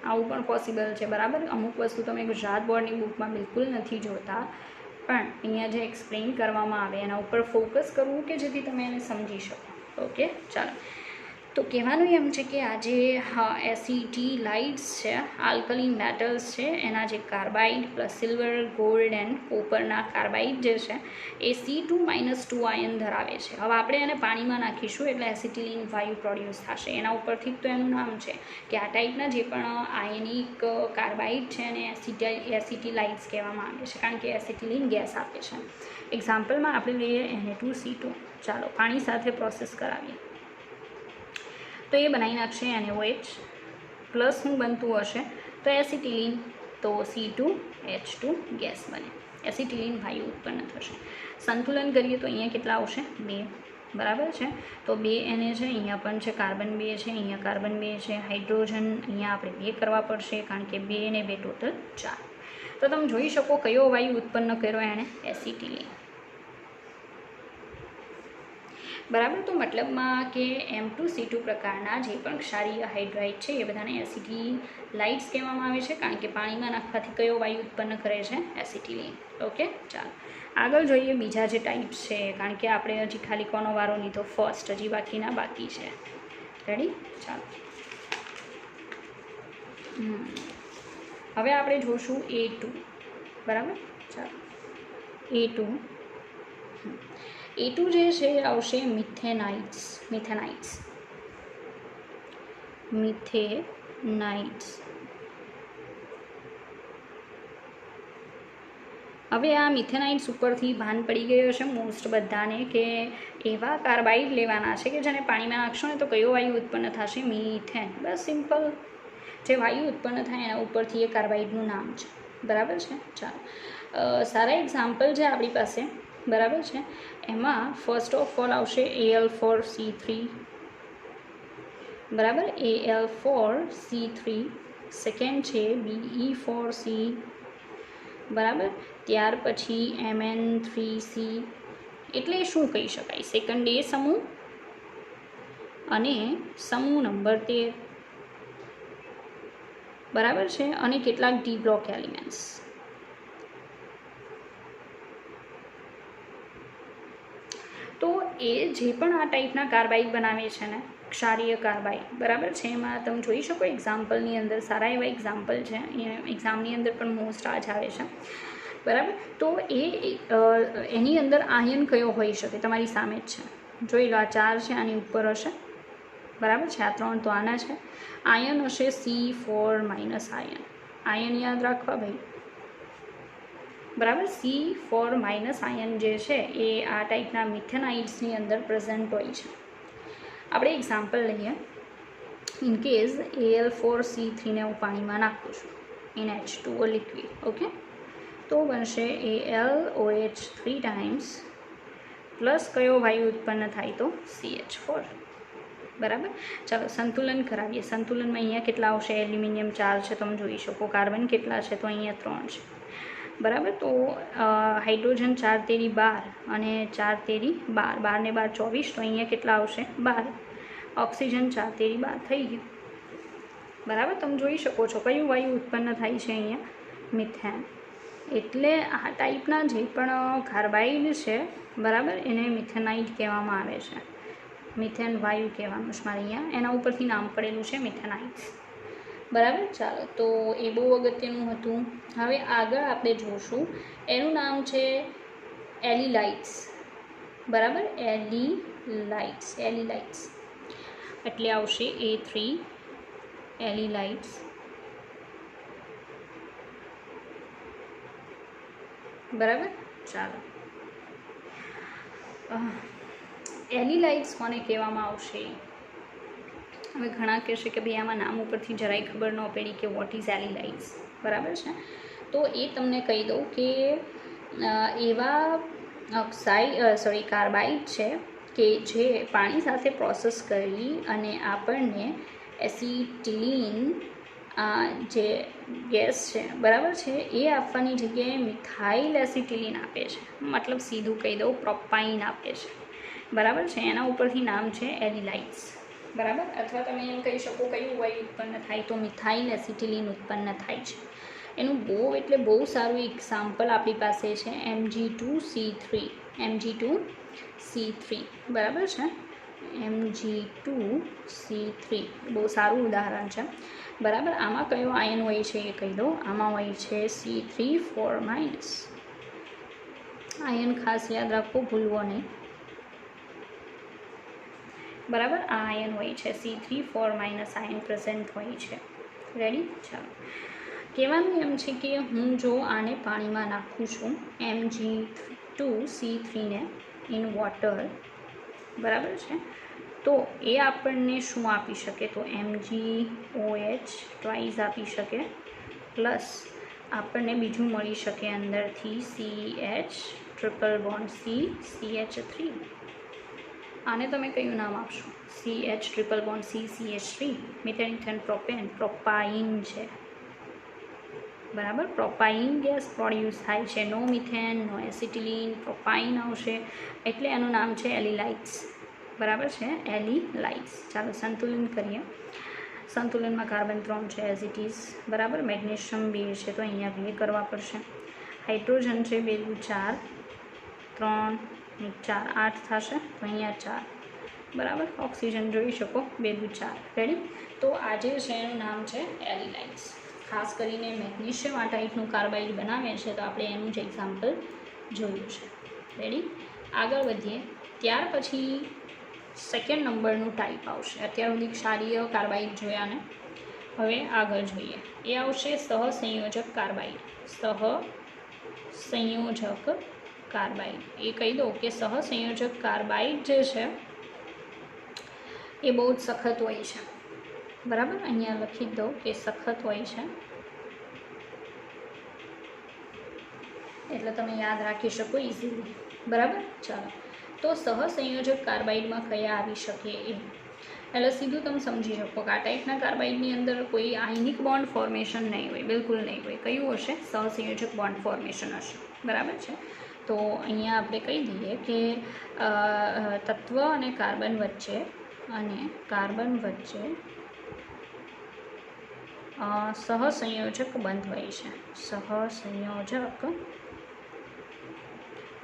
આવું પણ પોસિબલ છે, બરાબર. અમુક વસ્તુ તમે ગુજરાત બોર્ડની બુકમાં બિલકુલ નથી જોતા, પણ અહીંયા જે એક્સપ્લેન કરવામાં આવે એના ઉપર ફોકસ કરવું કે જેથી તમે એને સમજી શકો. ઓકે, ચાલો, તો કહેવાનું એમ છે કે આ જે એસિટિલાઇટ્સ છે, આલ્કલી મેટલ્સ છે, એના જે carbide plus silver, gold and કોપરના કાર્બાઇડ જે છે એ C2-2 આયન ધરાવે છે. હવે આપણે એને પાણીમાં નાખીશું એટલે એસિટિલિન વાયુ પ્રોડ્યુસ થશે. એના ઉપરથી જ તો એનું નામ છે કે આ ટાઈપના જે પણ આયનિક કાર્બાઇડ છે એને એસિટિલાઇટ્સ કહેવામાં આવે છે, કારણ કે એસિટિલિન ગેસ આપે છે. એક્ઝામ્પલમાં આપણે લઈએ Na2C2. ચાલો, પાણી સાથે પ્રોસેસ કરાવીએ તો એ બનાવી નાખશે NaOH પ્લસ શું બનતું હશે તો એસિટિલિન, તો C2H2 ગેસ બને, એસિટિલિન વાયુ ઉત્પન્ન થશે. સંતુલન કરીએ તો અહીંયા કેટલા આવશે 2, બરાબર છે, તો 2 Na છે, અહીંયા પણ છે કાર્બન 2 છે, અહીંયા કાર્બન 2 છે, હાઇડ્રોજન અહીંયા આપણે 2 કરવા પડશે કારણ કે 2 ને 2 ટોટલ 4. તો તમે જોઈ શકો કયો વાયુ ઉત્પન્ન કર્યો એણે, એસિટિલિન. બરાબર, તો મતલબમાં કે M2C2 પ્રકારના જે પણ ક્ષારીય હાઇડ્રાઇડ છે એ બધાને એસિટિલાઇટ્સ કહેવામાં આવે છે, કારણ કે પાણીમાં નાખવાથી કયો વાયુ ઉત્પન્ન કરે છે, એસિટિલિન. ઓકે, ચાલો, આગળ જોઈએ બીજા જે ટાઈપ્સ છે, કારણ કે આપણે હજી ખાલી કોનો વારો લીધો, ફર્સ્ટ, હજી બાકી છે. રેડી, ચાલો, હવે આપણે જોશું A2. બરાબર, ચાલો, A2 જે છે આવશે મિથેનાઇટ્સ. હવે આ મિથેનાઇટ્સ ઉપરથી ભાન પડી ગયો છે મોસ્ટ બધાને કે એવા કાર્બાઇડ લેવાના છે કે જેને પાણીમાં નાખશો ને તો કયો વાયુ ઉત્પન્ન થશે, મિથેન. બસ સિમ્પલ, જે વાયુ ઉત્પન્ન થાય એના ઉપરથી એ કાર્બાઇડનું નામ છે. બરાબર છે, ચાલો, સારા એક્ઝામ્પલ છે આપણી પાસે, બરાબર છે. એમાં ફર્સ્ટ ઓફ ઓલ આવશે Al4C3, બરાબર, Al4C3. સેકન્ડ છે Be4C, બરાબર, ત્યાર પછી Mn3C. એટલે શું કહી શકાય, સેકન્ડ એ સમૂહ અને સમૂહ નંબર 13, બરાબર છે, અને કેટલાક ડી બ્લોક એલિમેન્ટ્સ. તો એ જે પણ આ ટાઈપના કાર્બાઇડ બનાવે છે ને, ક્ષારીય કાર્બાઇડ, બરાબર છે, એમાં તમે જોઈ શકો એક્ઝામ્પલની અંદર સારા એવા એક્ઝામ્પલ છે, એક્ઝામની અંદર પણ મોસ્ટ આ જ આવે છે, બરાબર. તો એની અંદર આયન કયો હોઈ શકે, તમારી સામે જ છે, જોઈ લો, આ 4 છે, આની ઉપર હશે, બરાબર છે, આ 3 તો આના છે. આયન હશે C4- આયન યાદ રાખવા ભાઈ, બરાબર. C4- આયન જે છે એ આ ટાઈપના મિથેનાઇટ્સની અંદર પ્રેઝન્ટ હોય છે. આપણે એક્ઝામ્પલ લઈએ, ઇનકેસ Al4C3 ને હું પાણીમાં નાખું છું ઇન H2O લિક્વિડ. ઓકે, તો બનશે AlOH 3 ટાઈમ્સ પ્લસ કયો વાયુ ઉત્પન્ન થાય તો CH4, બરાબર. ચાલો, સંતુલન કરાવીએ. સંતુલનમાં અહીંયા કેટલા આવશે, એલ્યુમિનિયમ 4 છે, તમે જોઈ શકો, કાર્બન કેટલા છે તો અહીંયા 3 છે, બરાબર. તો હાઇડ્રોજન 4 તેરી 12 અને 4 તેરી 12, 12 ને 12 24, તો અહીંયા કેટલા આવશે 12. ઓક્સિજન 4 તેરી 12 થઈ ગયું, બરાબર. તમે જોઈ શકો છો કયું વાયુ ઉત્પન્ન થાય છે અહીંયા, મિથેન. એટલે આ ટાઈપના જે પણ કાર્બાઇડ છે બરાબર એને મિથેનાઇટ કહેવામાં આવે છે. મિથેન વાયુ કહેવાનું છે મારે અહીંયા, એના ઉપરથી નામ પડેલું છે મિથેનાઇટ્સ. બરાબર, ચાલો તો એ બહુ અગત્યનું હતું. હવે આગળ આપણે જોશું, એનું નામ છે એલિલાઇટ્સ. બરાબર, એલિલાઇટ્સ એટલે આવશે A3 એલિલાઇટ્સ. બરાબર, ચાલો એલિલાઇટ્સ કોને કહેવામાં આવશે? હવે ઘણા કહેશે કે ભાઈ આમાં નામ ઉપરથી જરાય ખબર ન પડી કે વોટ ઇઝ એલિલાઇટ્સ. બરાબર છે, તો એ તમને કહી દઉં કે એવા કાર્બાઇડ છે કે જે પાણી સાથે પ્રોસેસ કરી અને આપણને એસિટિલીન જે ગેસ છે બરાબર છે એ આપવાની જગ્યાએ મિથાઇલ એસિટિલીન આપે છે. મતલબ સીધું કહી દઉં પ્રોપાઇન આપે છે. બરાબર છે, એના ઉપરથી નામ છે એલિલાઇટ્સ. બરાબર, અથવા તમે એમ કહી શકો કયું વાયુ ઉત્પન્ન થાય તો મિથાઇલ એસિટિલીન ઉત્પન્ન થાય છે. એનું બહુ સારું એક્ઝામ્પલ આપણી પાસે છે Mg2C3. બરાબર છે, Mg2C3 બહુ સારું ઉદાહરણ છે. બરાબર, આમાં કયો આયન હોય છે એ કહી દઉં. આમાં હોય છે C3 4-. આયન ખાસ યાદ રાખો, ભૂલવો નહીં. બરાબર, આ આયન હોય છે C3 4- આયન પ્રેઝન્ટ હોય છે. રેડી, ચાલો કહેવાનું એમ છે કે હું જો આને પાણીમાં નાખું છું Mg2C3 ને ઇન વોટર, બરાબર છે, તો એ આપણને શું આપી શકે? તો MgOH ટ્વાઇસ આપી શકે, પ્લસ આપણને બીજું મળી શકે અંદરથી CH3 આને તમે કયું નામ આપશો? CH3 મિથેન પ્રોપાઇન છે. બરાબર, પ્રોપાઇન ગેસ પ્રોડ્યુસ થાય છે. નો મિથેન, નો એસિટિલીન, પ્રોપાઇન આવશે એટલે એનું નામ છે એલિલાઇટ્સ. બરાબર છે, એલિલાઇટ્સ. ચાલો સંતુલન કરીએ. સંતુલનમાં કાર્બન 3 છે એઝ ઇટ ઇઝ. બરાબર, મેગ્નેશિયમ 2 છે તો અહીંયા 2 કરવા પડશે. હાઇડ્રોજન છે 2 4, 3 4 8 થશે તો અહીંયા 4. બરાબર, ઓક્સિજન જોઈ શકો 2 4. રેડી, તો આજે છે એનું નામ છે એલિલાઇટ્સ. ખાસ કરીને મેગ્નેશિયમ આ ટાઈપનું કાર્બાઇડ બનાવે છે તો આપણે એનું જ એક્ઝામ્પલ જોયું છે. રેડી, આગળ વધીએ. ત્યાર પછી સેકન્ડ નંબરનું ટાઈપ આવશે. અત્યાર સુધી ક્ષારીય કાર્બાઇડ જોયા ને, હવે આગળ જોઈએ. એ આવશે સહસંયોજક કાર્બાઇડ. સહસંયોજક કાર્બાઇડ એ કહી દઉં કે સહસંયોજક કાર્બાઇડ જે છે એ બહુ જ સખત હોય છે. બરાબર, અહીંયા લખી દઉં કે સખત હોય છે એટલે તમે યાદ રાખી શકો ઇઝીલી. બરાબર, ચાલો તો સહસંયોજક કાર્બાઇડમાં કયા આવી શકે એ એટલે સીધું તમે સમજી શકો કે આ ટાઈપના કાર્બાઇડની અંદર કોઈ આયનિક બોન્ડ ફોર્મેશન નહીં હોય, બિલકુલ નહીં હોય. કયું હશે? સહસંયોજક બોન્ડ ફોર્મેશન હશે. બરાબર છે, તો અહીંયા આપણે કહી દઈએ કે તત્વ અને કાર્બન વચ્ચે સહસંયોજક બંધ હોય છે. સહસંયોજક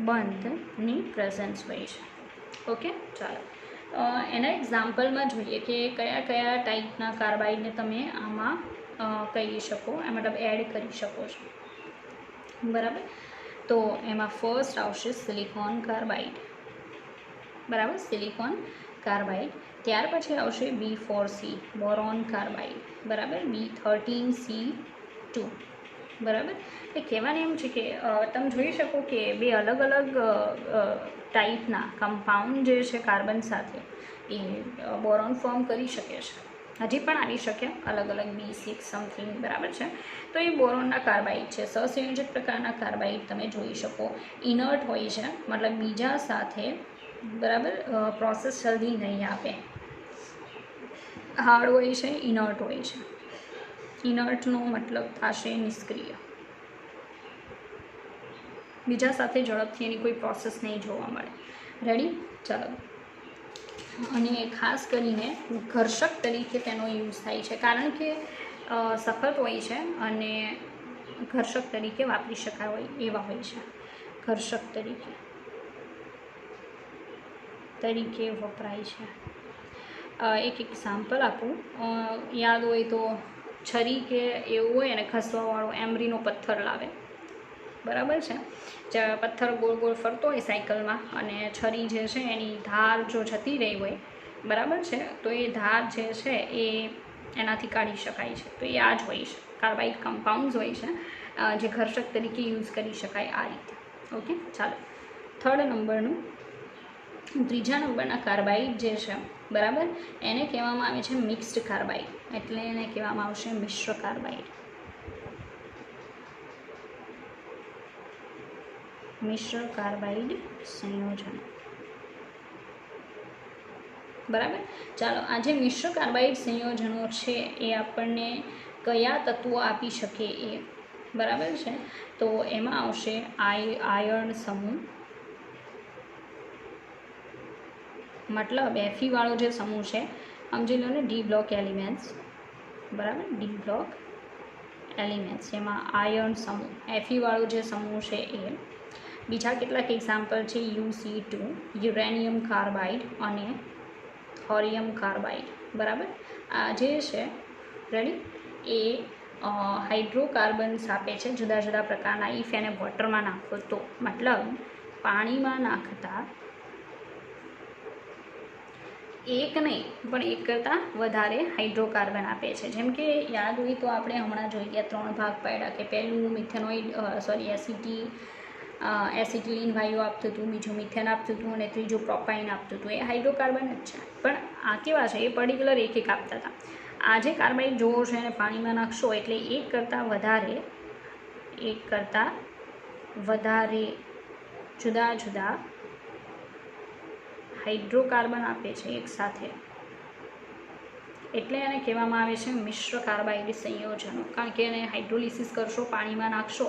બંધની પ્રેઝન્સ હોય છે. ઓકે, ચાલો એના એક્ઝામ્પલમાં જોઈએ કે કયા કયા ટાઈપના કાર્બાઇડને તમે આમાં કહી શકો, મતલબ એડ કરી શકો છો. બરાબર, તો એમાં ફર્સ્ટ આવશે સિલિકોન કાર્બાઇડ. બરાબર, સિલિકોન કાર્બાઇડ. ત્યાર પછી આવશે B4C બોરોન કાર્બાઇડ. બરાબર, B13C2. બરાબર, એ કહેવાનું એમ છે કે તમે જોઈ શકો કે બે અલગ અલગ ટાઈપના કમ્પાઉન્ડ જે છે કાર્બન સાથે એ બોરોન ફોર્મ કરી શકે છે. હજી પણ આવી શકે અલગ અલગ B6 સમથિંગ. બરાબર છે, તો એ બોરોનના કાર્બાઇડ છે. સહસંયોજક પ્રકારના કાર્બાઇડ તમે જોઈ શકો ઇનર્ટ હોય છે, મતલબ બીજા સાથે બરાબર પ્રોસેસ જલ્દી નહીં આપે. હાર્ડ હોય છે, ઇનર્ટ હોય છે. ઇનર્ટનો મતલબ થશે નિષ્ક્રિય. બીજા સાથે ઝડપથી એની કોઈ પ્રોસેસ નહીં જોવા મળે. રેડી, ચાલો અને ખાસ કરીને ઘર્ષક તરીકે તેનો યુઝ થાય છે કારણ કે સખત હોય છે અને ઘર્ષક તરીકે વાપરી શકાય હોય એવા હોય છે, ઘર્ષક તરીકે વપરાય છે. એક એક્ઝામ્પલ આપું, યાદ હોય તો છરી કે એવું હોય અને ઘસવાવાળો એમરીનો પથ્થર લાવે, બરાબર છે. જે પથ્થર ગોળ ગોળ ફરતો હોય સાયકલમાં અને છરી જે છે એની ધાર જો જતી રહી હોય, બરાબર છે, તો એ ધાર જે છે એ એનાથી કાઢી શકાય છે. તો એ આ જ હોય છે, કાર્બાઇડ કમ્પાઉન્ડ્સ હોય છે જે ઘર્ષક તરીકે યુઝ કરી શકાય આ રીતે. ઓકે, ચાલો ત્રીજા નંબરના કાર્બાઇડ જે છે, બરાબર, એને કહેવામાં આવે છે મિક્સ્ડ કાર્બાઇડ, એટલે એને કહેવામાં આવશે મિશ્ર કાર્બાઇડ. મિશ્ર કાર્બાઇડ સંયોજન, બરાબર. ચાલો, આ જે મિશ્ર કાર્બાઇડ સંયોજનો છે એ આપણને કયા તત્વો આપી શકે એ, બરાબર છે, તો એમાં આવશે આયર્ન સમૂહ, મતલબ Fe વાળો જે સમૂહ છે, સમજી લો ને, ડી બ્લોક એલિમેન્ટ્સ, બરાબર, ડી બ્લોક એલિમેન્ટ્સ, એમાં આયર્ન સમૂહ, Fe વાળો જે સમૂહ છે એ. બીજા કેટલાક એક્ઝામ્પલ છે UC2, યુરેનિયમ કાર્બાઇડ અને થોરિયમ કાર્બાઇડ, બરાબર. આ જે છે, રેડી, એ હાઇડ્રોકાર્બન્સ આપે છે જુદા જુદા પ્રકારના. ઇફ એને વોટરમાં નાખો તો, મતલબ પાણીમાં નાખતા એક નહીં પણ એક કરતાં વધારે હાઇડ્રોકાર્બન આપે છે. જેમ કે યાદ હોય તો આપણે હમણાં જોઈ ગયા 3 ભાગ પાડ્યા કે પહેલું મિથેનોઇડ એસિટિલિન વાયુ આપતું હતું, બીજું મિથેન આપતું હતું અને ત્રીજું પ્રોપાઇન આપતું હતું. એ હાઇડ્રોકાર્બન જ છે, પણ આ કેવા છે, એ પર્ટિક્યુલર એક આપતા હતા. આ જે કાર્બાઇડ જોવો છે એને પાણીમાં નાખશો એટલે એક કરતાં વધારે જુદા જુદા હાઇડ્રોકાર્બન આપે છે એક સાથે, એટલે એને કહેવામાં આવે છે મિશ્ર કાર્બાઇડ સંયોજનો. કારણ કે એને હાઇડ્રોલિસિસ કરશો, પાણીમાં નાખશો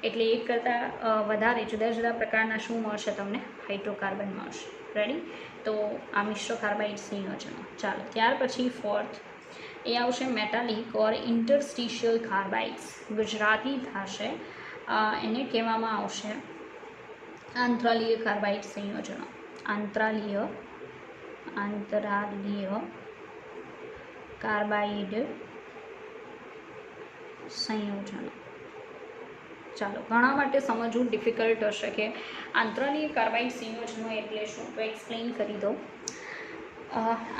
એટલે એક કરતાં વધારે જુદા જુદા પ્રકારના શું મળશે તમને, હાઇડ્રોકાર્બન મળશે. રેડી, તો આ મિશ્ર કાર્બાઇડ સંયોજનો. ચાલો, ત્યાર પછી ફોર્થ એ આવશે મેટાલિક ઓર ઇન્ટરસ્ટિશિયલ કાર્બાઇડ્સ. ગુજરાતી થશે એને કહેવામાં આવશે આંતરાલીય કાર્બાઇડ સંયોજનો. આંતરાલીય કાર્બાઇડ સંયોજનો. ચાલો, ઘણા માટે સમજવું ડિફિકલ્ટ હશે કે આંતરાલીય કાર્બાઇડ સંયોજનો એટલે શું, તો એક્સપ્લેન કરી દઉં.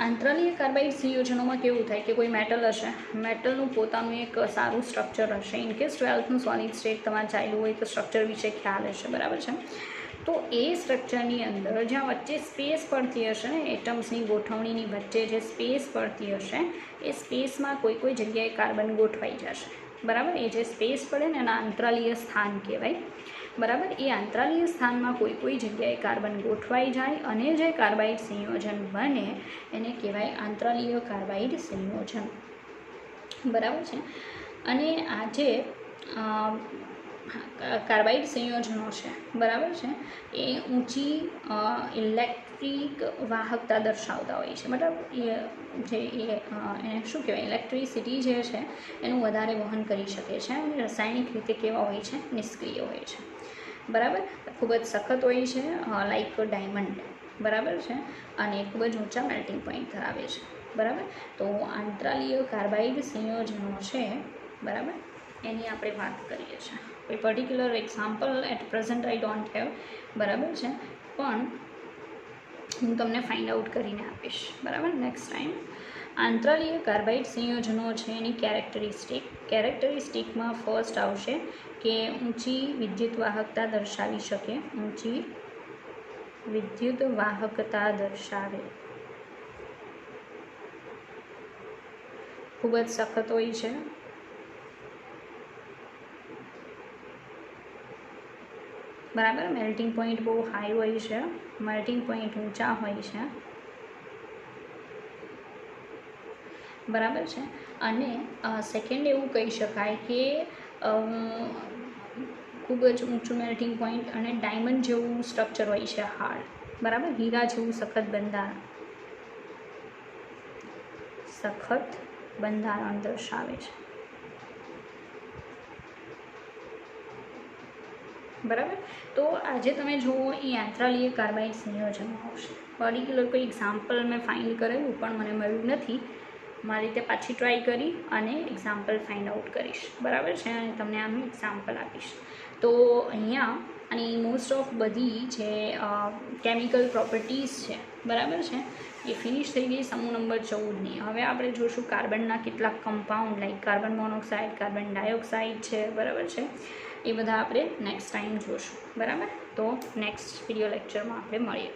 આંતરાલીય કાર્બાઇડ સંયોજનોમાં કેવું થાય કે કોઈ મેટલ હશે, મેટલનું પોતાનું એક સારું સ્ટ્રક્ચર હશે. ઇનકેસ 12થનું સોલિડ સ્ટેટ તમારે ચાલ્યું હોય તો સ્ટ્રક્ચર વિશે ખ્યાલ હશે, બરાબર છે. તો એ સ્ટ્રક્ચરની અંદર જ્યાં વચ્ચે સ્પેસ પડતી હશે ને, એટમ્સની ગોઠવણીની વચ્ચે જે સ્પેસ પડતી હશે, એ સ્પેસમાં કોઈ જગ્યાએ કાર્બન ગોઠવાઈ જશે, બરાબર. એ જે સ્પેસ પડે ને એના આંતરાલીય સ્થાન કહેવાય, બરાબર. એ આંતરાલીય સ્થાનમાં કોઈ જગ્યાએ કાર્બન ગોઠવાઈ જાય અને જે કાર્બાઇડ સંયોજન બને એને કહેવાય આંતરાલીય કાર્બાઇડ સંયોજન, બરાબર છે. અને આ જે કાર્બાઇડ સંયોજનો છે, બરાબર છે, એ ઊંચી ઇલેક્ટ્રિક વાહકતા દર્શાવતા હોય છે. મતલબ એને શું કહેવાય, ઇલેક્ટ્રિસિટી જે છે એનું વધારે વહન કરી શકે છે અને રાસાયણિક રીતે કેવા હોય છે, નિષ્ક્રિય હોય છે, બરાબર. ખૂબ જ સખત હોય છે, લાઈક ડાયમંડ, બરાબર છે, અને ખૂબ જ ઊંચા મેલ્ટિંગ પોઈન્ટ ધરાવે છે, બરાબર. તો આંતરાલીય કાર્બાઇડ સંયોજનો છે, બરાબર, એની આપણે વાત કરીએ છીએ. કોઈ particular example at present I don't have, બરાબર છે, પણ હું તમને ફાઇન્ડ આઉટ કરીને આપીશ, બરાબર, નેક્સ્ટ ટાઈમ. આંતરાલીય કાર્બાઇડ સંયોજનો છે એની કેરેક્ટરિસ્ટિકમાં ફર્સ્ટ આવશે કે ઊંચી વિદ્યુત વાહકતા દર્શાવી શકે, ઊંચી વિદ્યુત વાહકતા દર્શાવે, ખૂબ જ સખત હોય છે, બરાબર. મેલ્ટિંગ પોઈન્ટ બહુ હાઈ હોય છે, મેલ્ટિંગ પોઈન્ટ ઊંચા હોય છે, બરાબર છે. અને સેકન્ડ એવું કહી શકાય કે ખૂબ જ ઊંચું મેલ્ટિંગ પોઈન્ટ અને ડાયમંડ જેવું સ્ટ્રક્ચર હોય છે, હાર્ડ, બરાબર, હીરા જેવું સખત બંધારણ દર્શાવે છે, બરાબર. તો આજે તમે જુઓ એ યાંત્રાલીય કાર્બાઇડ સંયોજનમાં આવશે. પર્ટિક્યુલર કોઈ એક્ઝામ્પલ મેં ફાઇન્ડ કરેલું પણ મને મળ્યું નથી. મારી રીતે પાછી ટ્રાય કરી અને એક્ઝામ્પલ ફાઇન્ડ આઉટ કરીશ, બરાબર છે, અને તમને આનું એક્ઝામ્પલ આપીશ. તો અહીંયા અને મોસ્ટ ઓફ બધી જે કેમિકલ પ્રોપર્ટીઝ છે, બરાબર છે, એ ફિનિશ થઈ ગઈ સમૂહ નંબર 14ની. હવે આપણે જોઈશું કાર્બનના કેટલાક compound like carbon monoxide, carbon dioxide છે, બરાબર છે, એ બધા આપણે નેક્સ્ટ ટાઈમ જોઈશું, બરાબર. તો નેક્સ્ટ વિડીયો લેક્ચરમાં આપણે મળીએ.